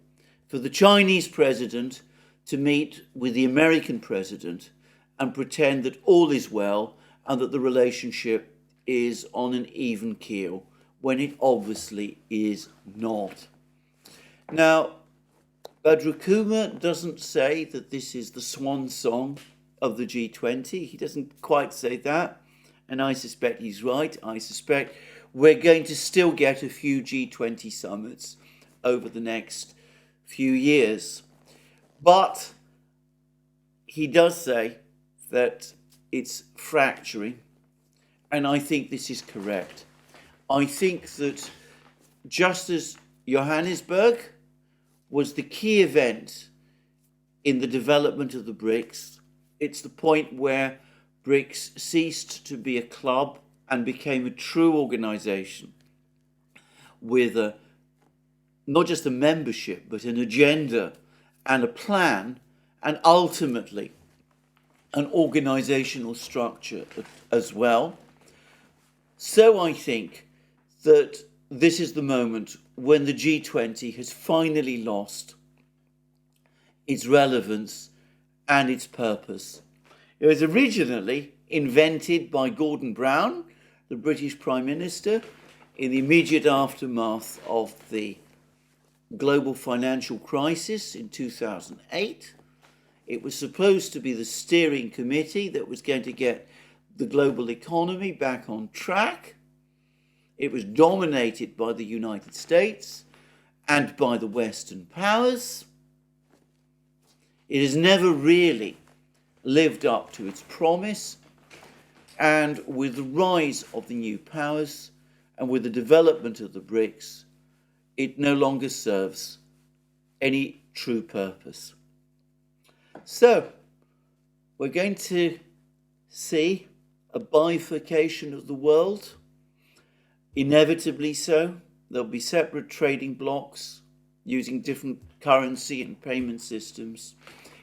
for the Chinese president to meet with the American president and pretend that all is well and that the relationship is on an even keel, when it obviously is not. Now, Badrakuma doesn't say that this is the swan song of the G20. He doesn't quite say that, and I suspect he's right. I suspect we're going to still get a few G20 summits over the next few years. But he does say that it's fracturing, and I think this is correct. I think that just as Johannesburg was the key event in the development of the BRICS, it's the point where BRICS ceased to be a club and became a true organization with not just a membership, but an agenda and a plan, and ultimately an organizational structure as well. So I think that this is the moment when the G20 has finally lost its relevance and its purpose. It was originally invented by Gordon Brown, the British Prime Minister, in the immediate aftermath of the global financial crisis in 2008. It was supposed to be the steering committee that was going to get the global economy back on track. It was dominated by the United States and by the Western powers. It has never really lived up to its promise, and with the rise of the new powers and with the development of the BRICS, it no longer serves any true purpose. So, we're going to see a bifurcation of the world, inevitably so. There'll be separate trading blocks using different currency and payment systems.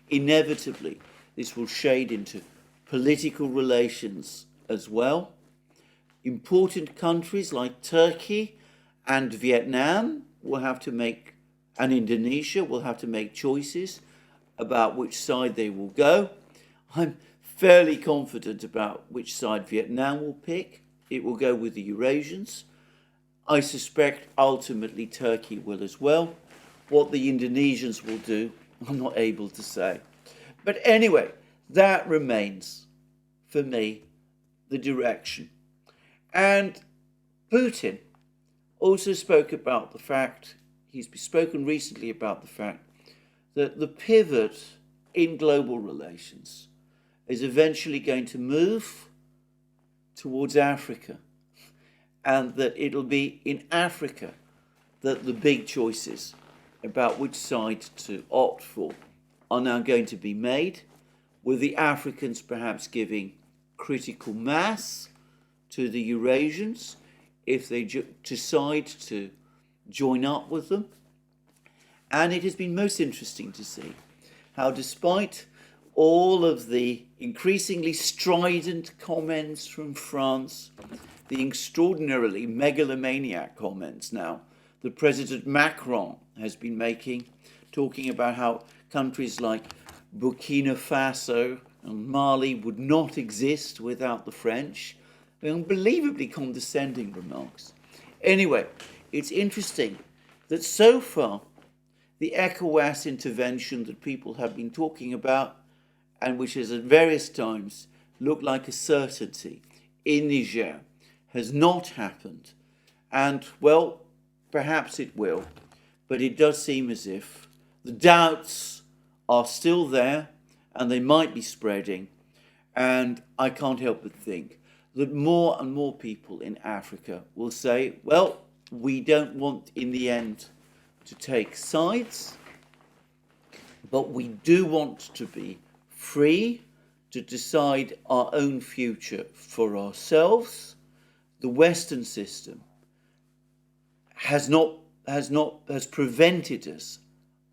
Inevitably, this will shade into political relations as well. Important countries like Turkey and Vietnam will have to make, and Indonesia will have to make choices about which side they will go. I'm fairly confident about which side Vietnam will pick. It will go with the Eurasians. I suspect ultimately Turkey will as well. What the Indonesians will do, I'm not able to say. But anyway, that remains, for me, the direction. And Putin also spoke about the fact, he's spoken recently about the fact that the pivot in global relations is eventually going to move towards Africa, and that it'll be in Africa that the big choices about which side to opt for are now going to be made, with the Africans perhaps giving critical mass to the Eurasians if they decide to join up with them. And it has been most interesting to see how, despite all of the increasingly strident comments from France, the extraordinarily megalomaniac comments now that President Macron has been making, talking about how countries like Burkina Faso and Mali would not exist without the French. Unbelievably condescending remarks. Anyway, it's interesting that so far the ECOWAS intervention that people have been talking about, and which has at various times looked like a certainty in Niger, has not happened. And, well, perhaps it will, but it does seem as if the doubts are still there and they might be spreading. And I can't help but think that more and more people in Africa will say, well, we don't want in the end to take sides, but we do want to be free to decide our own future for ourselves. The Western system has prevented us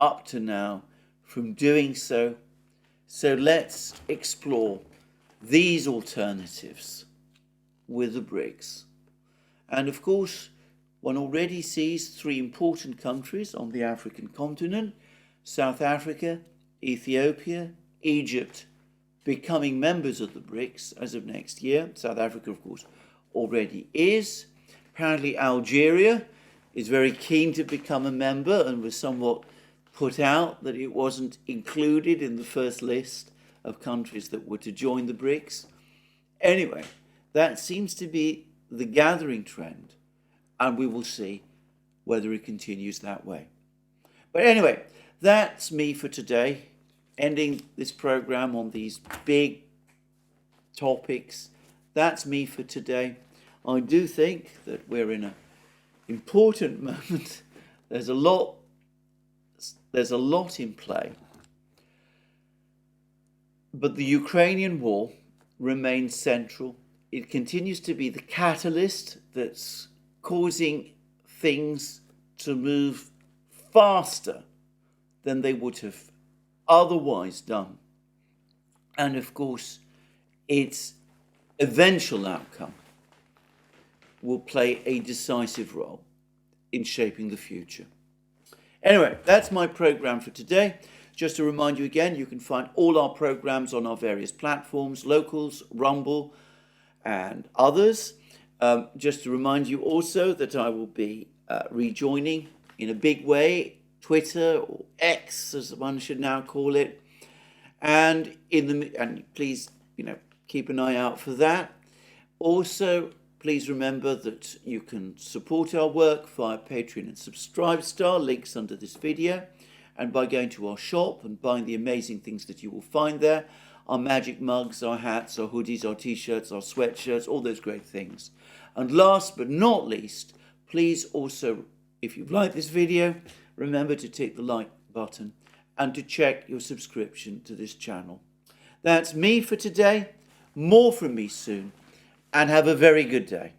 up to now from doing so. So let's explore these alternatives with the BRICS. And of course, one already sees three important countries on the African continent: South Africa, Ethiopia, Egypt, becoming members of the BRICS as of next year. South Africa, of course, already is. Apparently Algeria is very keen to become a member and was somewhat put out that it wasn't included in the first list of countries that were to join the BRICS. Anyway, that seems to be the gathering trend, and we will see whether it continues that way. But anyway, that's me for today, ending this program on these big topics. That's me for today. I do think that we're in an important moment. There's a lot in play. But the Ukrainian war remains central. It continues to be the catalyst that's causing things to move faster than they would have otherwise done. And of course, its eventual outcome will play a decisive role in shaping the future. Anyway, that's my program for today. Just to remind you again, you can find all our programs on our various platforms, Locals, Rumble, and others. Just to remind you also that I will be rejoining in a big way Twitter, or X as one should now call it, and please keep an eye out for that. Also, please remember that you can support our work via Patreon and Subscribestar, links under this video, and by going to our shop and buying the amazing things that you will find there. our magic mugs, our hats, our hoodies, our t-shirts, our sweatshirts, all those great things. And last but not least, please also, if you've liked this video, remember to tick the like button and to check your subscription to this channel. That's me for today. More from me soon, and have a very good day.